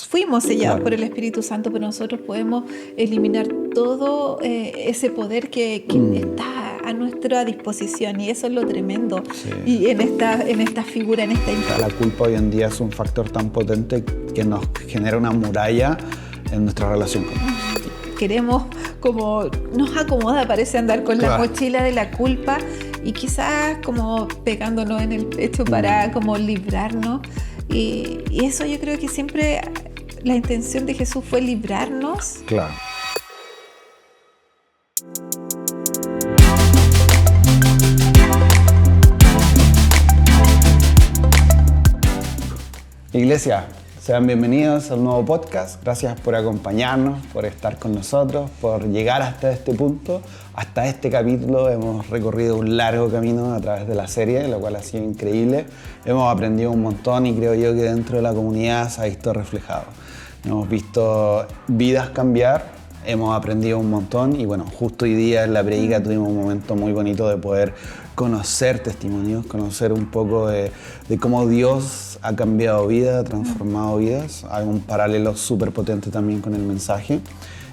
fuimos sellados por el Espíritu Santo, pero nosotros podemos eliminar todo ese poder que está a nuestra disposición, y eso es lo tremendo. Sí. Y en esta figura, en esta La culpa hoy en día es un factor tan potente que nos genera una muralla en nuestra relación con Dios. Queremos, como nos acomoda, parece, andar con la mochila de la culpa y quizás como pegándonos en el pecho para como librarnos. Y eso yo creo que siempre la intención de Jesús fue librarnos. Claro. Iglesia, sean bienvenidos al nuevo podcast. Gracias por acompañarnos, por estar con nosotros, por llegar hasta este punto, hasta este capítulo. Hemos recorrido un largo camino a través de la serie, lo cual ha sido increíble. Hemos aprendido un montón y creo yo que dentro de la comunidad se ha visto reflejado. Hemos visto vidas cambiar, hemos aprendido un montón y bueno, justo hoy día en la predica tuvimos un momento muy bonito de poder conocer testimonios, conocer un poco de cómo Dios ha cambiado vidas, ha transformado vidas. Hay un paralelo súper potente también con el mensaje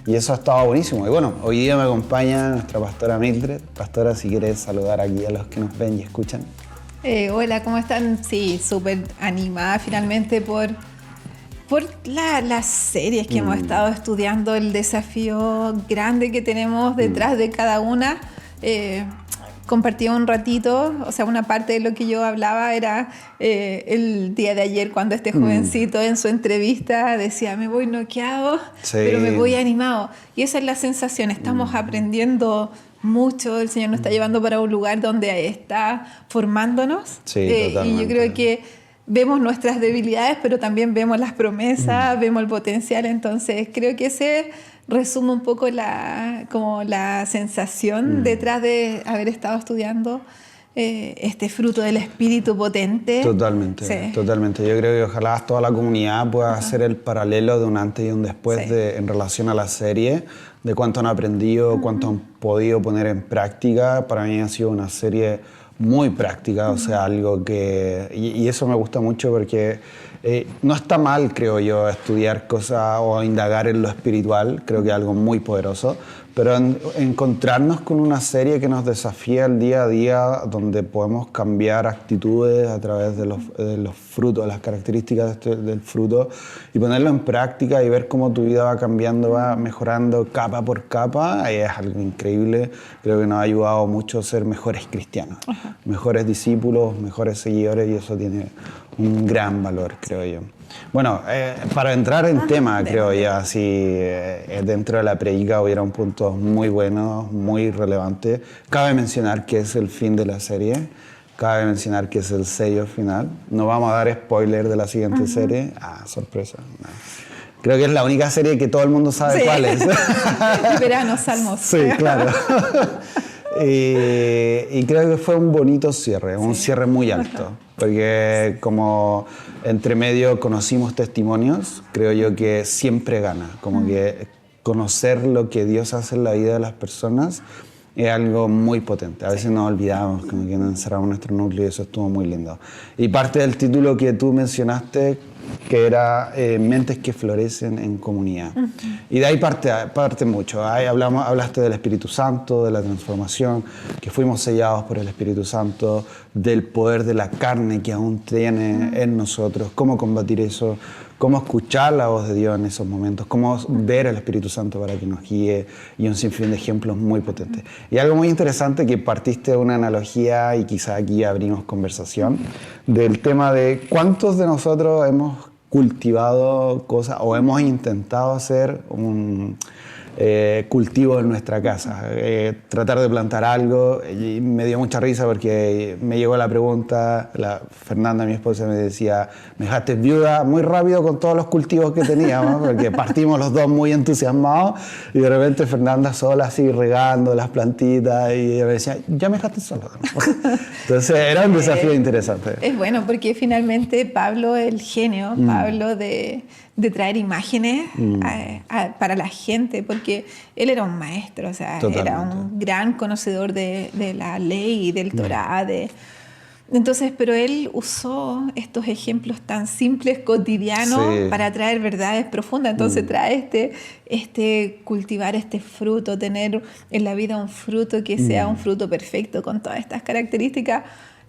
y eso ha estado buenísimo. Y bueno, hoy día me acompaña nuestra pastora Mildred. Pastora, si quieres saludar aquí a los que nos ven y escuchan. Hola, ¿cómo están? Sí, súper animada finalmente por las series que hemos estado estudiando, el desafío grande que tenemos detrás de cada una. Compartí un ratito, o sea, una parte de lo que yo hablaba era el día de ayer cuando este jovencito en su entrevista decía, me voy noqueado, pero me voy animado. Y esa es la sensación, estamos aprendiendo mucho, el Señor nos está llevando para un lugar donde está formándonos. Sí, y yo creo que vemos nuestras debilidades, pero también vemos las promesas, vemos el potencial. Entonces creo que ese resume un poco la sensación detrás de haber estado estudiando este fruto del Espíritu potente. Totalmente, sí. Totalmente. Yo creo que ojalá toda la comunidad pueda hacer el paralelo de un antes y un después en relación a la serie, de cuánto han aprendido, cuánto han podido poner en práctica. Para mí ha sido una serie muy práctica, o sea, algo que... Y eso me gusta mucho porque no está mal, creo yo, estudiar cosas o indagar en lo espiritual, creo que es algo muy poderoso, pero encontrarnos con una serie que nos desafía el día a día, donde podemos cambiar actitudes a través de los frutos, las características del fruto, y ponerlo en práctica y ver cómo tu vida va cambiando, va mejorando capa por capa, es algo increíble. Creo que nos ha ayudado mucho a ser mejores cristianos, mejores discípulos, mejores seguidores, y eso tiene un gran valor, creo yo. Bueno, para entrar en tema, creo yo, así dentro de la predica hubieron puntos muy buenos, muy relevantes. Cabe mencionar que es el fin de la serie, cabe mencionar que es el sello final. No vamos a dar spoiler de la siguiente serie. Sorpresa. No. Creo que es la única serie que todo el mundo sabe cuál es. Verano, Salmos. Sí, claro. Y creo que fue un bonito cierre, un cierre muy alto, porque como entre medio conocimos testimonios, creo yo que siempre gana, como que conocer lo que Dios hace en la vida de las personas es algo muy potente. A veces nos olvidamos, como que nos encerramos en nuestro núcleo, y eso estuvo muy lindo. Y parte del título que tú mencionaste, que era Mentes que florecen en comunidad. Y de ahí parte mucho. Ahí hablaste del Espíritu Santo, de la transformación, que fuimos sellados por el Espíritu Santo, del poder de la carne que aún tiene en nosotros, cómo combatir eso, cómo escuchar la voz de Dios en esos momentos, cómo ver al Espíritu Santo para que nos guíe, y un sinfín de ejemplos muy potentes. Y algo muy interesante, que partiste de una analogía, y quizá aquí abrimos conversación, del tema de cuántos de nosotros hemos cultivado cosas o hemos intentado hacer un cultivo en nuestra casa, tratar de plantar algo. Y me dio mucha risa porque me llegó la pregunta, Fernanda, mi esposa, me decía, me dejaste viuda muy rápido con todos los cultivos que teníamos, porque partimos los dos muy entusiasmados, y de repente Fernanda sola así regando las plantitas, y ella me decía, ya me dejaste sola. Entonces era un desafío interesante. Es bueno porque finalmente Pablo, el genio, Pablo de traer imágenes para la gente, porque él era un maestro, o sea, Totalmente. era un gran conocedor de la ley y del Torá, Entonces, pero él usó estos ejemplos tan simples, cotidianos, Sí. para traer verdades profundas. Entonces trae cultivar este fruto, tener en la vida un fruto que sea un fruto perfecto con todas estas características.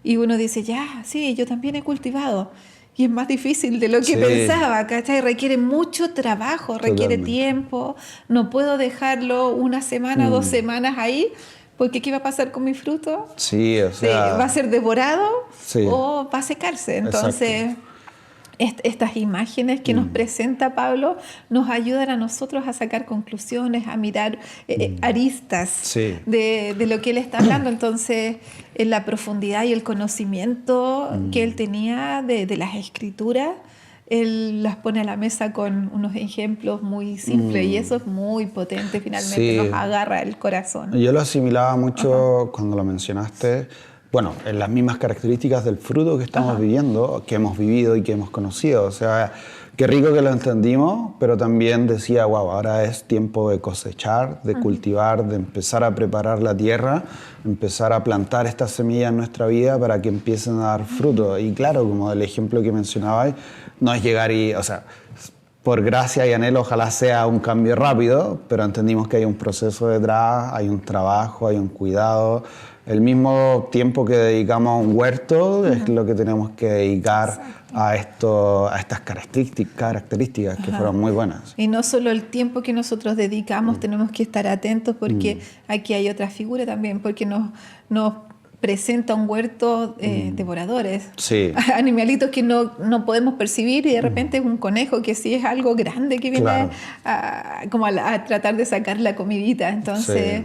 Y uno dice, ya, sí, yo también he cultivado. Y es más difícil de lo que Sí. pensaba, ¿cachai? Requiere mucho trabajo, requiere Totalmente. tiempo. No puedo dejarlo una semana, 2 semanas ahí, porque ¿qué va a pasar con mi fruto? Sí, o sea... ¿Va a ser devorado Sí. o va a secarse? Exacto. Entonces, estas imágenes que nos presenta Pablo nos ayudan a nosotros a sacar conclusiones, a mirar aristas Sí. de lo que él está hablando. Entonces, en la profundidad y el conocimiento que él tenía de las escrituras, él las pone a la mesa con unos ejemplos muy simples y eso es muy potente, finalmente Sí. nos agarra el corazón. Yo lo asimilaba mucho cuando lo mencionaste, bueno, en las mismas características del fruto que estamos viviendo, que hemos vivido y que hemos conocido. O sea, qué rico que lo entendimos, pero también decía, wow, ahora es tiempo de cosechar, de cultivar, de empezar a preparar la tierra, empezar a plantar estas semillas en nuestra vida para que empiecen a dar fruto. Y claro, como el ejemplo que mencionabais, no es llegar y, o sea, por gracia y anhelo, ojalá sea un cambio rápido, pero entendimos que hay un proceso detrás, hay un trabajo, hay un cuidado. El mismo tiempo que dedicamos a un huerto es lo que tenemos que dedicar a estas características que fueron muy buenas. Y no solo el tiempo que nosotros dedicamos, tenemos que estar atentos porque aquí hay otra figura también, porque nos presenta un huerto devoradores, Sí. animalitos que no podemos percibir y de repente es un conejo que sí es algo grande que viene Claro. a tratar de sacar la comidita. Entonces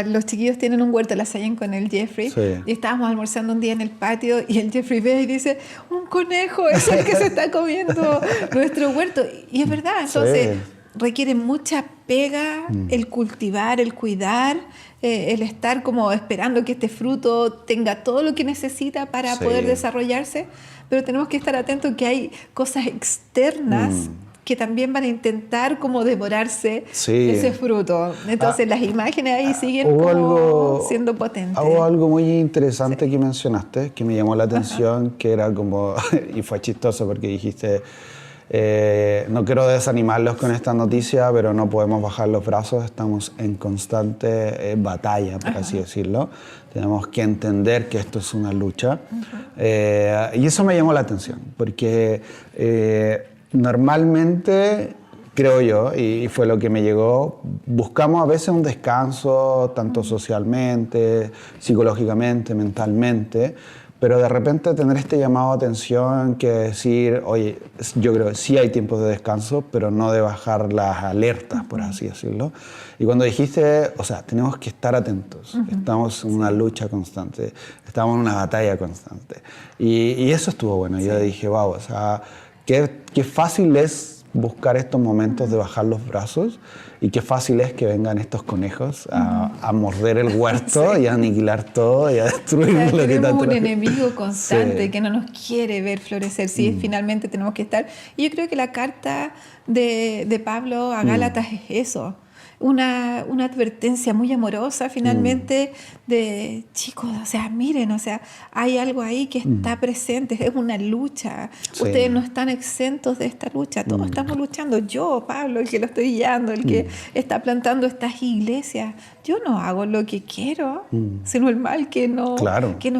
los chiquillos tienen un huerto, la Sayen con el Jeffrey, Sí. y estábamos almorzando un día en el patio y el Jeffrey ve y dice, un conejo es el que se está comiendo nuestro huerto. Y es verdad, entonces Sí. requiere mucha pega el cultivar, el cuidar, el estar como esperando que este fruto tenga todo lo que necesita para Sí. poder desarrollarse, pero tenemos que estar atentos que hay cosas externas que también van a intentar como devorarse Sí. ese fruto. Entonces las imágenes ahí siguen Hubo como siendo potentes. Hubo algo muy interesante que mencionaste, que me llamó la atención, que era como, y fue chistoso porque dijiste, no quiero desanimarlos con esta noticia, pero no podemos bajar los brazos, estamos en constante batalla, por así decirlo. Tenemos que entender que esto es una lucha. Y eso me llamó la atención, porque normalmente, creo yo, y fue lo que me llegó, buscamos a veces un descanso, tanto socialmente, psicológicamente, mentalmente, pero de repente tener este llamado a atención que decir, oye, yo creo que sí hay tiempos de descanso, pero no de bajar las alertas, por así decirlo. Y cuando dijiste, o sea, tenemos que estar atentos, estamos en una lucha constante, estamos en una batalla constante. Y eso estuvo bueno, yo dije, wow, o sea, qué fácil es buscar estos momentos de bajar los brazos y qué fácil es que vengan estos conejos a morder el huerto y a aniquilar todo y a destruir O sea, lo que tenemos tanto... un enemigo constante Sí. que no nos quiere ver florecer. Sí, finalmente tenemos que estar. Y yo creo que la carta de Pablo a Gálatas es eso. Una advertencia muy amorosa finalmente de chicos, o sea, miren, o sea, hay algo ahí que está presente, es una lucha. Sí. Ustedes no están exentos de esta lucha, todos estamos luchando. Yo, Pablo, el que lo estoy guiando, el que está plantando estas iglesias, yo no hago lo que quiero, sino el mal que no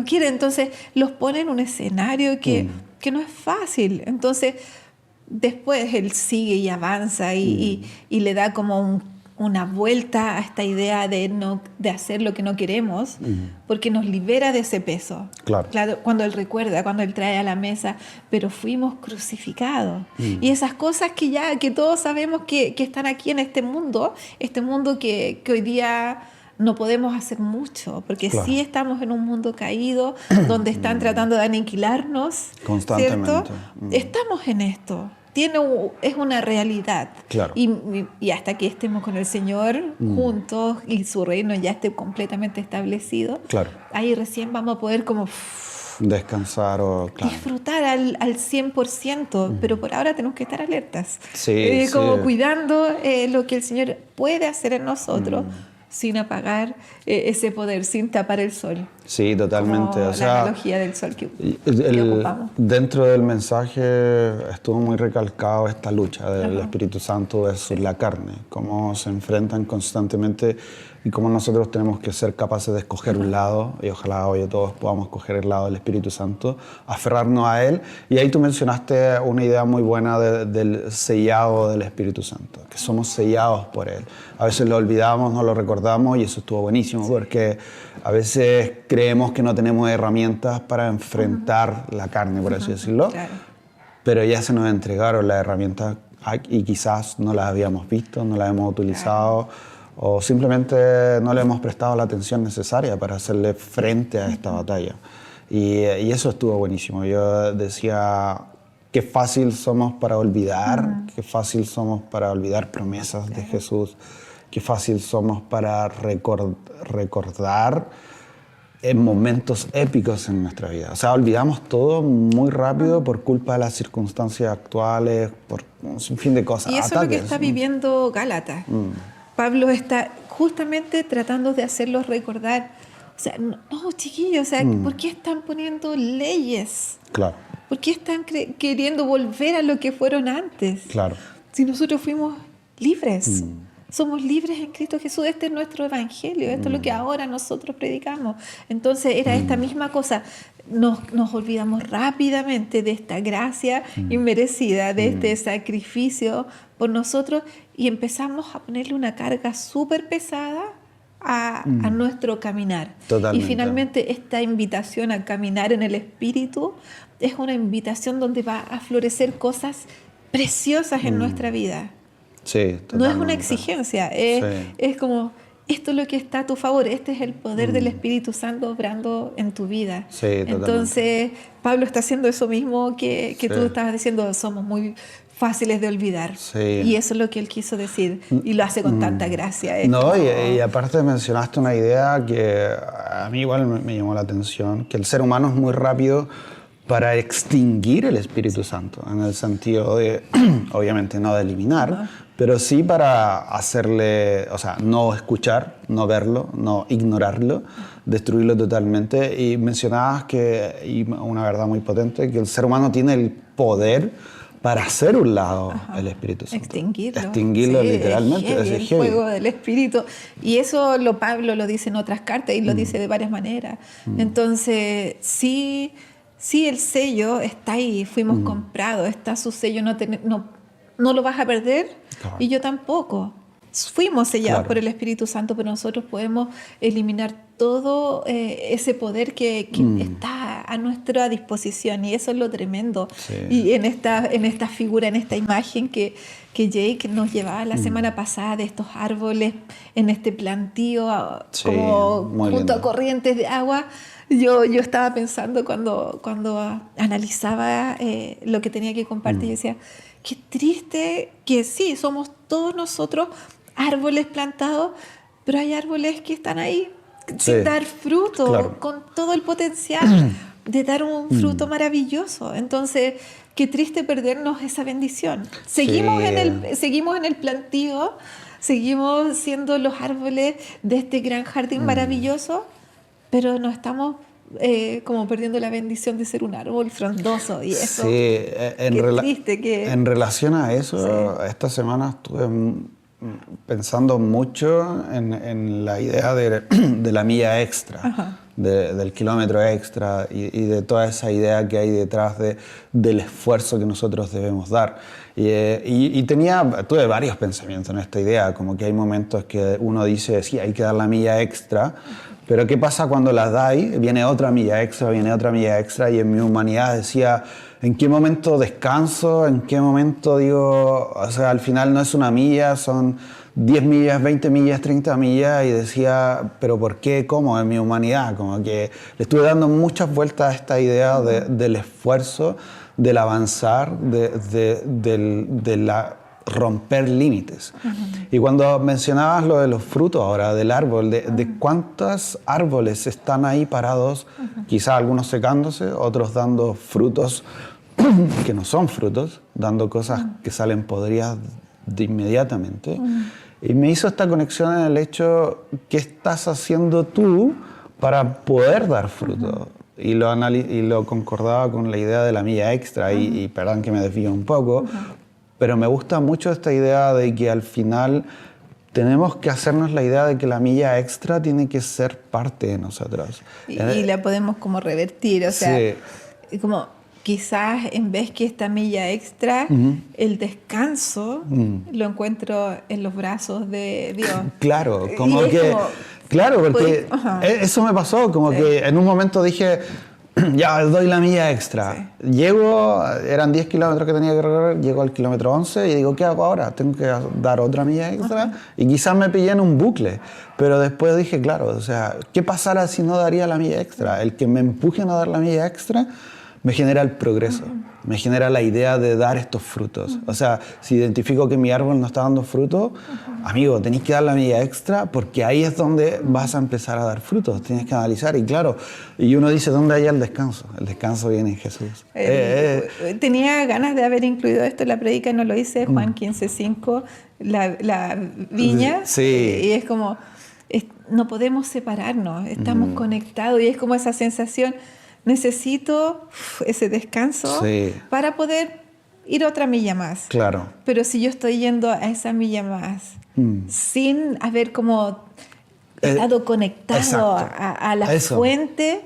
quiere. Entonces los pone en un escenario que no es fácil. Entonces después él sigue y avanza y le da como una vuelta a esta idea de hacer lo que no queremos, porque nos libera de ese peso. Claro. Cuando él recuerda, cuando él trae a la mesa, pero fuimos crucificados. Y esas cosas que todos sabemos que están aquí en este mundo que hoy día no podemos hacer mucho, porque sí estamos en un mundo caído, donde están tratando de aniquilarnos, Constantemente. ¿cierto? Estamos en esto. Es una realidad. Claro. Y hasta que estemos con el Señor juntos y su reino ya esté completamente establecido, ahí recién vamos a poder como descansar o disfrutar al 100%, pero por ahora tenemos que estar alertas. Sí, como cuidando lo que el Señor puede hacer en nosotros sin apagar ese poder, sin tapar el sol. Sí, totalmente. Como O sea, la analogía del sol que ocupamos. dentro del mensaje estuvo muy recalcado esta lucha del Espíritu Santo versus la carne, cómo se enfrentan constantemente y cómo nosotros tenemos que ser capaces de escoger un lado, y ojalá hoy todos podamos escoger el lado del Espíritu Santo, aferrarnos a él. Y ahí tú mencionaste una idea muy buena del sellado del Espíritu Santo, que somos sellados por él. A veces lo olvidamos, no lo recordamos, y eso estuvo buenísimo, porque a veces creemos que no tenemos herramientas para enfrentar la carne, por así decirlo, Claro. pero ya se nos entregaron las herramientas y quizás no las habíamos visto, no las hemos utilizado, o simplemente no le hemos prestado la atención necesaria para hacerle frente a esta batalla. Y eso estuvo buenísimo. Yo decía, qué fácil somos para olvidar, qué fácil somos para olvidar promesas de Jesús, qué fácil somos para recordar en momentos épicos en nuestra vida. O sea, olvidamos todo muy rápido por culpa de las circunstancias actuales, por un sinfín de cosas. Y eso es lo que está viviendo Gálatas. Pablo está justamente tratando de hacerlos recordar. O sea, no, chiquillos, o sea, ¿por qué están poniendo leyes? Claro. ¿Por qué están queriendo volver a lo que fueron antes? Claro. Si nosotros fuimos libres. Somos libres en Cristo Jesús. Este es nuestro evangelio. Esto es lo que ahora nosotros predicamos. Entonces era esta misma cosa. Nos olvidamos rápidamente de esta gracia inmerecida, de este sacrificio por nosotros, y empezamos a ponerle una carga súper pesada a nuestro caminar. Totalmente. Y finalmente esta invitación a caminar en el Espíritu es una invitación donde va a florecer cosas preciosas en nuestra vida. Sí, totalmente. No es una exigencia, es como, esto es lo que está a tu favor, este es el poder del Espíritu Santo obrando en tu vida. Sí, totalmente. Entonces, Pablo está haciendo eso mismo que tú estabas diciendo, somos muy fáciles de olvidar. Sí. Y eso es lo que él quiso decir, y lo hace con tanta gracia. No, y aparte mencionaste una idea que a mí igual me llamó la atención, que el ser humano es muy rápido para extinguir el Espíritu Santo, en el sentido de, obviamente no de eliminar, pero sí para hacerle, o sea, no escuchar, no verlo, no ignorarlo, destruirlo totalmente. Y mencionabas que, y una verdad muy potente, que el ser humano tiene el poder para hacer un lado el Espíritu Santo. Extinguirlo sí, literalmente. Es el fuego del Espíritu. Y eso Pablo lo dice en otras cartas y lo dice de varias maneras. Entonces, sí, el sello está ahí, fuimos comprados, está su sello, no lo vas a perder, claro. Y yo tampoco. Fuimos sellados por el Espíritu Santo, pero nosotros podemos eliminar todo ese poder que está a nuestra disposición, y eso es lo tremendo. Sí. Y en esta figura, en esta imagen que Jake nos llevaba la semana pasada de estos árboles en este plantío, como junto a corrientes de agua, yo estaba pensando cuando analizaba lo que tenía que compartir, y decía, qué triste que sí, somos todos nosotros árboles plantados, pero hay árboles que están ahí sin dar fruto, con todo el potencial de dar un fruto maravilloso. Entonces, qué triste perdernos esa bendición. Seguimos en el plantío, seguimos siendo los árboles de este gran jardín maravilloso, pero no estamos como perdiendo la bendición de ser un árbol frondoso, y eso triste que... En relación a eso, esta semana estuve pensando mucho en la idea de la milla extra, del kilómetro extra, y de toda esa idea que hay detrás del esfuerzo que nosotros debemos dar. Y tuve varios pensamientos en esta idea, como que hay momentos que uno dice, sí, hay que dar la milla extra, pero ¿qué pasa cuando las dais? Viene otra milla extra, y en mi humanidad decía, ¿en qué momento descanso? ¿En qué momento digo, o sea, al final no es una milla, son 10 millas, 20 millas, 30 millas, y decía, ¿pero por qué? ¿Cómo? En mi humanidad, como que le estuve dando muchas vueltas a esta idea del esfuerzo, del avanzar, de la romper límites. Y cuando mencionabas lo de los frutos ahora, del árbol, de cuántos árboles están ahí parados, quizás algunos secándose, otros dando frutos que no son frutos, dando cosas que salen podridas de inmediatamente. Y me hizo esta conexión en el hecho, ¿qué estás haciendo tú para poder dar fruto. Y lo concordaba con la idea de la milla extra, y perdón que me desvío un poco, pero me gusta mucho esta idea de que al final tenemos que hacernos la idea de que la milla extra tiene que ser parte de nosotros. Y la podemos como revertir, o sea, sí. Como quizás en vez que esta milla extra, el descanso lo encuentro en los brazos de Dios. Claro, como que... Claro, porque eso me pasó, como que en un momento dije, ya doy la milla extra. Sí. Llego, eran 10 kilómetros que tenía que recorrer, llego al kilómetro 11 y digo, ¿qué hago ahora? Tengo que dar otra milla extra. Y quizás me pillé en un bucle, pero después dije, claro, o sea, ¿qué pasara si no daría la milla extra? El que me empujen a dar la milla extra me genera el progreso, me genera la idea de dar estos frutos. O sea, si identifico que mi árbol no está dando fruto, amigo, tenés que dar la milla extra porque ahí es donde vas a empezar a dar frutos. Tienes que analizar y claro, y uno dice, ¿dónde hay el descanso? El descanso viene en Jesús. Tenía ganas de haber incluido esto en la predica, no lo hice, Juan 15:5, la viña. Sí. Y es como, no podemos separarnos, estamos conectados y es como esa sensación... Necesito ese descanso para poder ir otra milla más. Claro. Pero si yo estoy yendo a esa milla más sin haber como estado conectado a la fuente,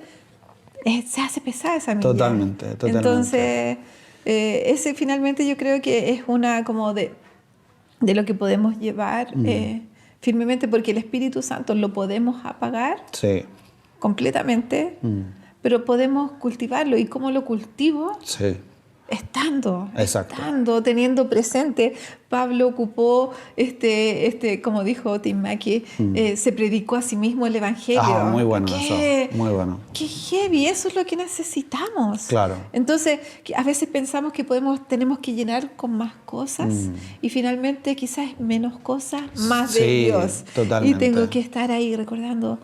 se hace pesada esa milla. Totalmente. Entonces, ese finalmente yo creo que es una como de lo que podemos llevar firmemente, porque el Espíritu Santo lo podemos apagar completamente. Pero podemos cultivarlo. ¿Y cómo lo cultivo? Sí. Estando, teniendo presente. Pablo ocupó, como dijo Tim Mackey, se predicó a sí mismo el Evangelio. Muy bueno eso, muy bueno. Qué heavy, eso es lo que necesitamos. Claro. Entonces, a veces pensamos que tenemos que llenar con más cosas y finalmente quizás menos cosas, más de Dios. Totalmente. Y tengo que estar ahí recordando,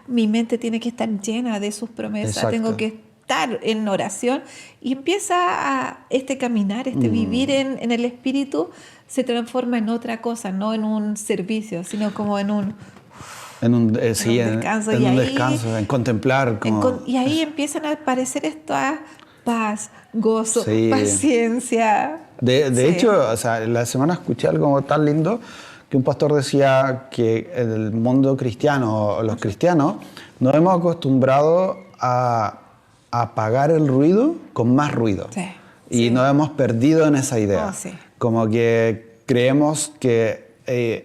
mi mente tiene que estar llena de sus promesas, tengo que estar en oración y empieza a caminar, vivir en el Espíritu se transforma en otra cosa, no en un servicio, sino como en un descanso, en contemplar. Y ahí empiezan a aparecer estas paz, gozo, paciencia. De hecho, o sea, la semana escuché algo tan lindo que un pastor decía que el mundo cristiano, los cristianos, nos hemos acostumbrado a apagar el ruido con más ruido. Y nos hemos perdido en esa idea. Como que creemos que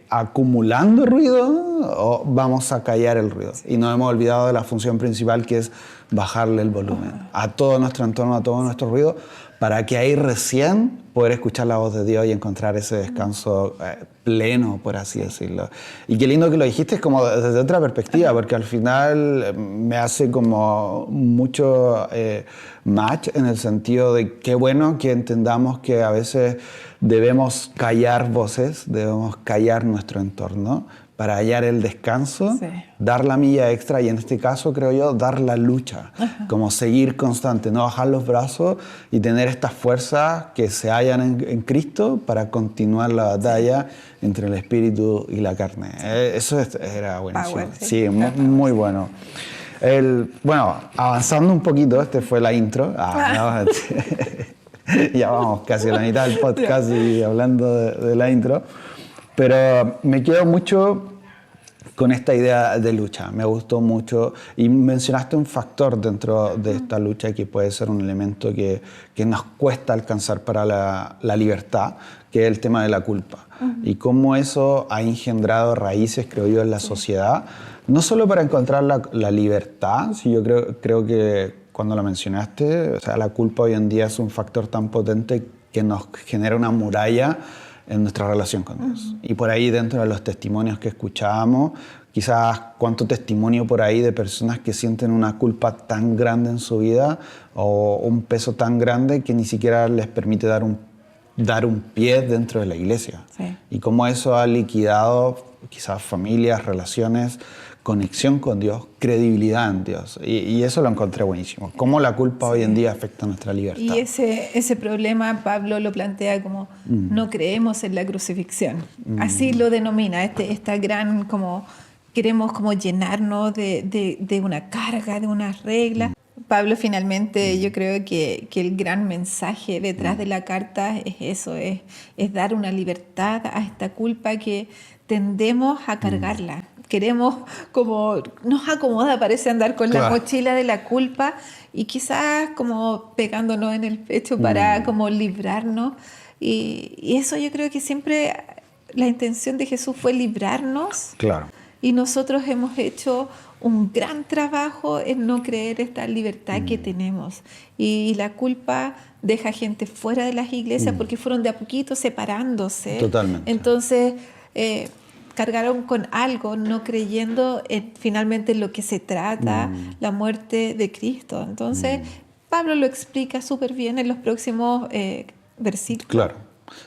acumulando ruido vamos a callar el ruido. Y nos hemos olvidado de la función principal, que es bajarle el volumen a todo nuestro entorno, a todo nuestro ruido, para que ahí recién poder escuchar la voz de Dios y encontrar ese descanso pleno, por así decirlo. Y qué lindo que lo dijiste, es como desde otra perspectiva, porque al final me hace como mucho match en el sentido de qué bueno que entendamos que a veces debemos callar voces, debemos callar nuestro entorno para hallar el descanso, dar la milla extra y en este caso creo yo dar la lucha, como seguir constante, no bajar los brazos y tener estas fuerzas que se hallan en Cristo para continuar la batalla entre el espíritu y la carne. Eso era buenísimo. Power, muy bueno. Bueno, avanzando un poquito, fue la intro. Ya vamos casi a la mitad del podcast y hablando de la intro. Pero me quedo mucho con esta idea de lucha. Me gustó mucho. Y mencionaste un factor dentro de esta lucha que puede ser un elemento que nos cuesta alcanzar para la libertad, que es el tema de la culpa. Y cómo eso ha engendrado raíces, creo yo, en la sociedad. No solo para encontrar la libertad, si yo creo que cuando lo mencionaste, o sea, la culpa hoy en día es un factor tan potente que nos genera una muralla en nuestra relación con Dios. Y por ahí dentro de los testimonios que escuchábamos, quizás cuánto testimonio por ahí de personas que sienten una culpa tan grande en su vida o un peso tan grande que ni siquiera les permite dar un pie dentro de la iglesia. Y cómo eso ha liquidado quizás familias, relaciones, conexión con Dios, credibilidad en Dios. Y eso lo encontré buenísimo. Cómo la culpa hoy en día afecta nuestra libertad. Y ese problema Pablo lo plantea como no creemos en la crucifixión. Así lo denomina, esta gran como queremos como llenarnos de una carga, de unas reglas. Pablo finalmente yo creo que el gran mensaje detrás de la carta es eso, es dar una libertad a esta culpa que tendemos a cargarla. Queremos como, nos acomoda parece andar con la mochila de la culpa y quizás como pegándonos en el pecho para como librarnos. Y eso yo creo que siempre la intención de Jesús fue librarnos. Claro. Y nosotros hemos hecho un gran trabajo en no creer esta libertad que tenemos. Y la culpa deja gente fuera de las iglesias porque fueron de a poquito separándose. Totalmente. Entonces cargaron con algo, no creyendo finalmente en lo que se trata, la muerte de Cristo. Entonces Pablo lo explica súper bien en los próximos versículos. Claro.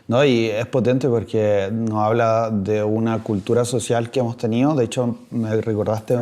No, y es potente porque nos habla de una cultura social que hemos tenido. De hecho, me recordaste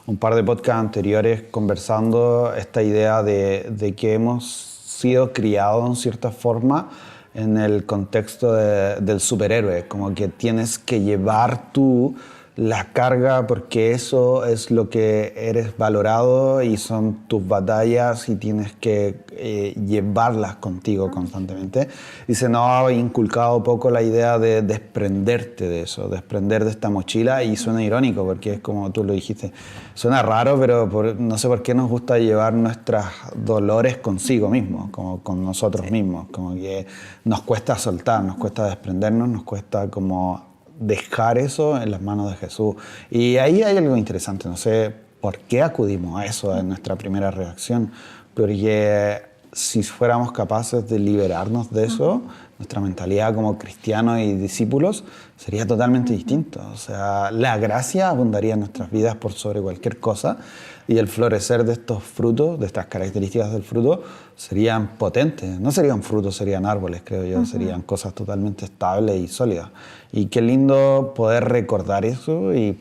un par de podcasts anteriores conversando esta idea de que hemos sido criados en cierta forma en el contexto del superhéroe, como que tienes que llevar tú la carga porque eso es lo que eres valorado y son tus batallas y tienes que llevarlas contigo constantemente. Y se nos ha inculcado poco la idea de desprenderte de eso, desprender de esta mochila, y suena irónico porque es como tú lo dijiste, suena raro, pero no sé por qué nos gusta llevar nuestros dolores consigo mismos, como con nosotros mismos, como que nos cuesta soltar, nos cuesta desprendernos, nos cuesta como dejar eso en las manos de Jesús. Y ahí hay algo interesante, no sé por qué acudimos a eso en nuestra primera reacción, porque si fuéramos capaces de liberarnos de eso, nuestra mentalidad como cristianos y discípulos sería totalmente distinta. O sea, la gracia abundaría en nuestras vidas por sobre cualquier cosa, y el florecer de estos frutos, de estas características del fruto, serían potentes. No serían frutos, serían árboles, creo yo. Serían cosas totalmente estables y sólidas. Y qué lindo poder recordar eso y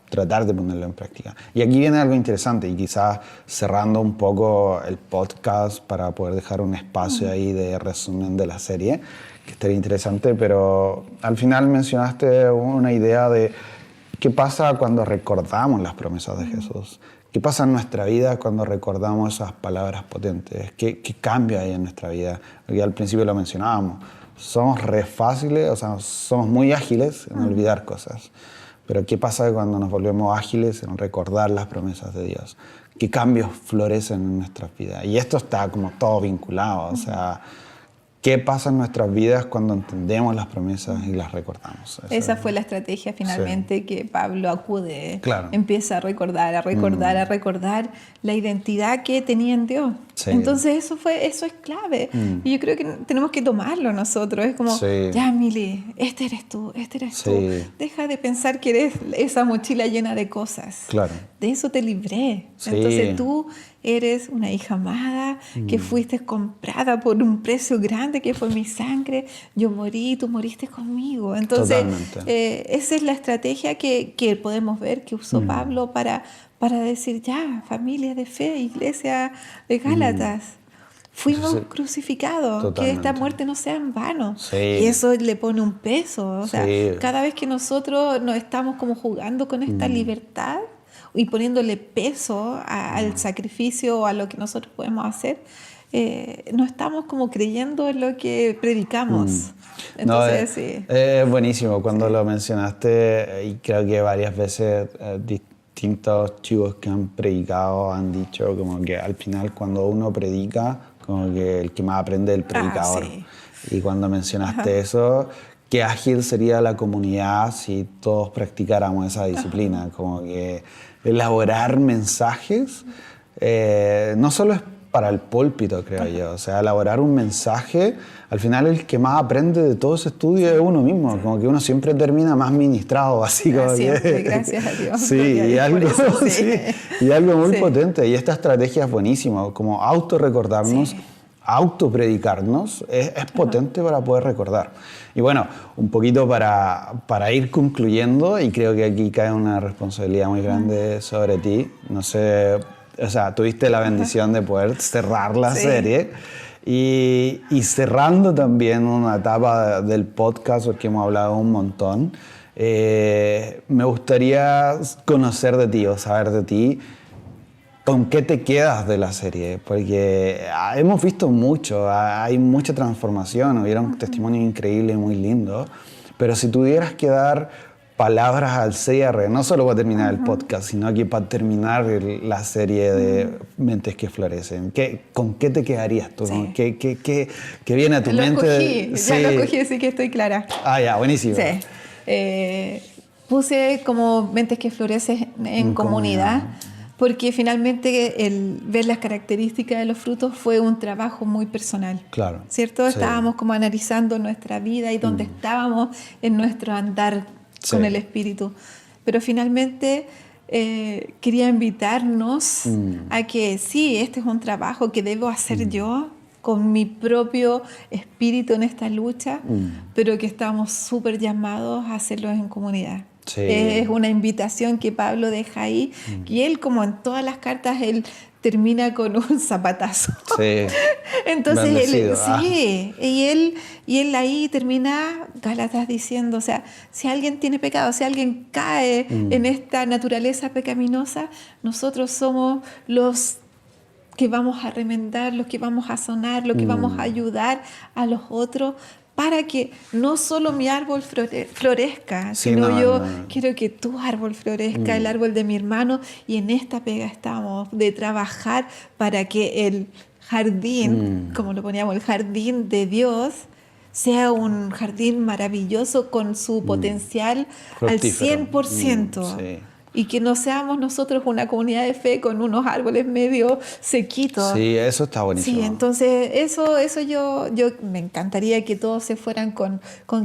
tratar de ponerlo en práctica. Y aquí viene algo interesante, y quizás cerrando un poco el podcast para poder dejar un espacio ahí de resumen de la serie, que estaría interesante, pero al final mencionaste una idea de qué pasa cuando recordamos las promesas de Jesús. ¿Qué pasa en nuestra vida cuando recordamos esas palabras potentes? ¿Qué cambia ahí en nuestra vida? Porque al principio lo mencionábamos. Somos re fáciles, o sea, somos muy ágiles en olvidar cosas. Pero ¿qué pasa cuando nos volvemos ágiles en recordar las promesas de Dios? ¿Qué cambios florecen en nuestras vidas? Y esto está como todo vinculado. O sea, ¿qué pasa en nuestras vidas cuando entendemos las promesas y las recordamos? Esa fue la estrategia finalmente que Pablo acude. Claro. Empieza a recordar la identidad que tenía en Dios. Sí. Entonces eso es clave. Y yo creo que tenemos que tomarlo nosotros. Es como, ya Mili, este eres tú. Deja de pensar que eres esa mochila llena de cosas. Claro. De eso te libré. Entonces tú eres una hija amada que fuiste comprada por un precio grande que fue mi sangre. Yo morí, tú moriste conmigo. Entonces esa es la estrategia que podemos ver que usó Pablo para decir, ya, familia de fe, iglesia de Gálatas, fuimos crucificados, que esta muerte no sea en vano. Y eso le pone un peso. O sea, cada vez que nosotros nos estamos como jugando con esta libertad y poniéndole peso al sacrificio o a lo que nosotros podemos hacer, no estamos como creyendo en lo que predicamos. Entonces, es buenísimo cuando lo mencionaste, y creo que varias veces distintos chicos que han predicado han dicho como que al final cuando uno predica, como que el que más aprende es el predicador. Y cuando mencionaste eso, qué ágil sería la comunidad si todos practicáramos esa disciplina, como que elaborar mensajes no solo es para el púlpito, creo yo. O sea, elaborar un mensaje, al final el que más aprende de todo ese estudio es uno mismo. Como que uno siempre termina más ministrado, así como siempre, gracias a Dios. Sí, y algo muy potente. Y esta estrategia es buenísima, como autorrecordarnos, autopredicarnos, es potente para poder recordar. Y bueno, un poquito para ir concluyendo, y creo que aquí cae una responsabilidad muy grande sobre ti. No sé, o sea, tuviste la bendición de poder cerrar la serie y cerrando también una etapa del podcast, porque hemos hablado un montón. Me gustaría conocer de ti o saber de ti. ¿Con qué te quedas de la serie? Porque hemos visto mucho, hay mucha transformación, hubieron testimonios increíbles, muy lindos, pero si tuvieras que dar palabras al cierre, no solo para terminar el podcast, sino que para terminar la serie de Mentes que Florecen, ¿con qué te quedarías tú? Sí. ¿Qué viene a tu mente? Ya lo cogí, así que estoy clara. Ah, ya, buenísimo. Sí. Puse como Mentes que Florecen en comunidad. Porque finalmente el ver las características de los frutos fue un trabajo muy personal. Claro. ¿Cierto? Sí. Estábamos como analizando nuestra vida y dónde estábamos en nuestro andar con el Espíritu. Pero finalmente quería invitarnos a que sí, este es un trabajo que debo hacer yo con mi propio espíritu en esta lucha, pero que estamos súper llamados a hacerlo en comunidad. Sí. Es una invitación que Pablo deja ahí, y él, como en todas las cartas, él termina con un zapatazo. Sí. Entonces él ahí termina Gálatas diciendo, o sea, si alguien tiene pecado, si alguien cae en esta naturaleza pecaminosa, nosotros somos los que vamos a remendar, los que vamos a sanar, los que vamos a ayudar a los otros, para que no solo mi árbol florezca, sino quiero que tu árbol florezca, el árbol de mi hermano, y en esta pega estamos, de trabajar para que el jardín, como lo poníamos, el jardín de Dios, sea un jardín maravilloso con su potencial fructífero. Al 100%. Sí. Y que no seamos nosotros una comunidad de fe con unos árboles medio sequitos. Sí, eso está buenísimo. Sí, entonces eso yo me encantaría que todos se fueran con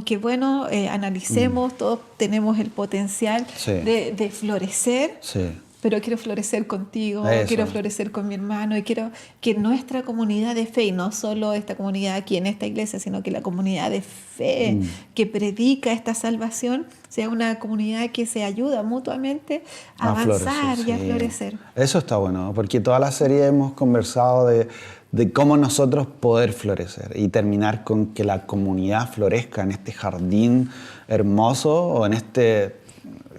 que, bueno, analicemos, todos tenemos el potencial de florecer. Sí. Pero quiero florecer contigo, quiero florecer con mi hermano, y quiero que nuestra comunidad de fe, y no solo esta comunidad aquí en esta iglesia, sino que la comunidad de fe que predica esta salvación, sea una comunidad que se ayuda mutuamente a avanzar y a florecer. Eso está bueno, porque toda la serie hemos conversado de cómo nosotros poder florecer y terminar con que la comunidad florezca en este jardín hermoso, o en este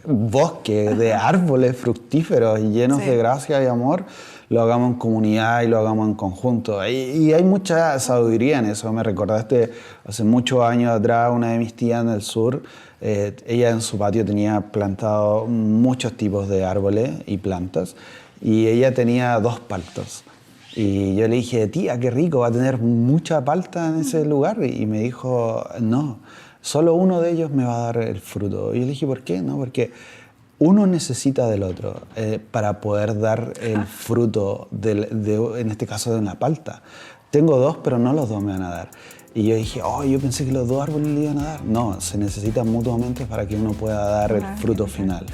bosque de árboles fructíferos y llenos de gracia y amor, lo hagamos en comunidad y lo hagamos en conjunto. Y hay mucha sabiduría en eso. Me recordaste hace muchos años atrás, una de mis tías en el sur, ella en su patio tenía plantado muchos tipos de árboles y plantas, y ella tenía 2 paltos. Y yo le dije, tía, qué rico, va a tener mucha palta en ese lugar. Y me dijo, no, solo uno de ellos me va a dar el fruto. Y yo le dije, ¿por qué? No, porque uno necesita del otro para poder dar el fruto, en este caso de una palta. Tengo 2, pero no los 2 me van a dar. Y yo dije, yo pensé que los 2 árboles le iban a dar. No, se necesitan mutuamente para que uno pueda dar el fruto final.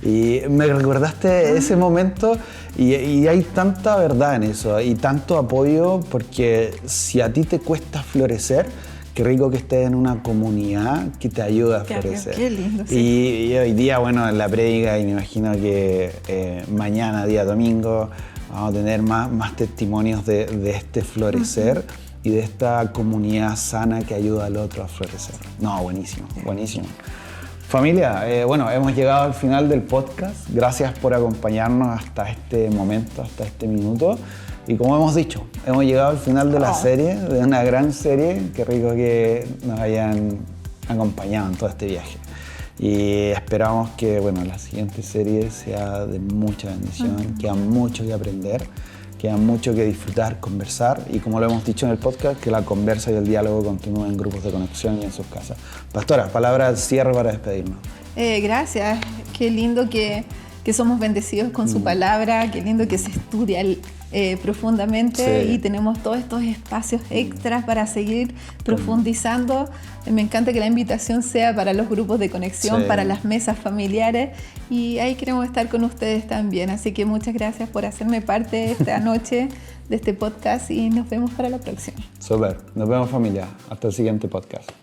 Y me recordaste ese momento, y hay tanta verdad en eso y tanto apoyo, porque si a ti te cuesta florecer, qué rico que estés en una comunidad que te ayuda a florecer. Qué lindo, sí. Y hoy día, bueno, en la prédica, y me imagino que mañana, día domingo, vamos a tener más testimonios de este florecer y de esta comunidad sana que ayuda al otro a florecer. No, buenísimo, buenísimo. Familia, bueno, hemos llegado al final del podcast. Gracias por acompañarnos hasta este momento, hasta este minuto. Y como hemos dicho, hemos llegado al final de la serie, de una gran serie. Qué rico que nos hayan acompañado en todo este viaje. Y esperamos que, bueno, la siguiente serie sea de mucha bendición. Queda mucho que aprender, queda mucho que disfrutar, conversar. Y como lo hemos dicho en el podcast, que la conversa y el diálogo continúen en grupos de conexión y en sus casas. Pastora, palabra al cierre para despedirnos. Gracias. Qué lindo que somos bendecidos con su palabra. Qué lindo que se estudia profundamente y tenemos todos estos espacios extras para seguir profundizando. Me encanta que la invitación sea para los grupos de conexión, para las mesas familiares, y ahí queremos estar con ustedes también. Así que muchas gracias por hacerme parte esta noche de este podcast, y nos vemos para la próxima. Súper, nos vemos, familia. Hasta el siguiente podcast.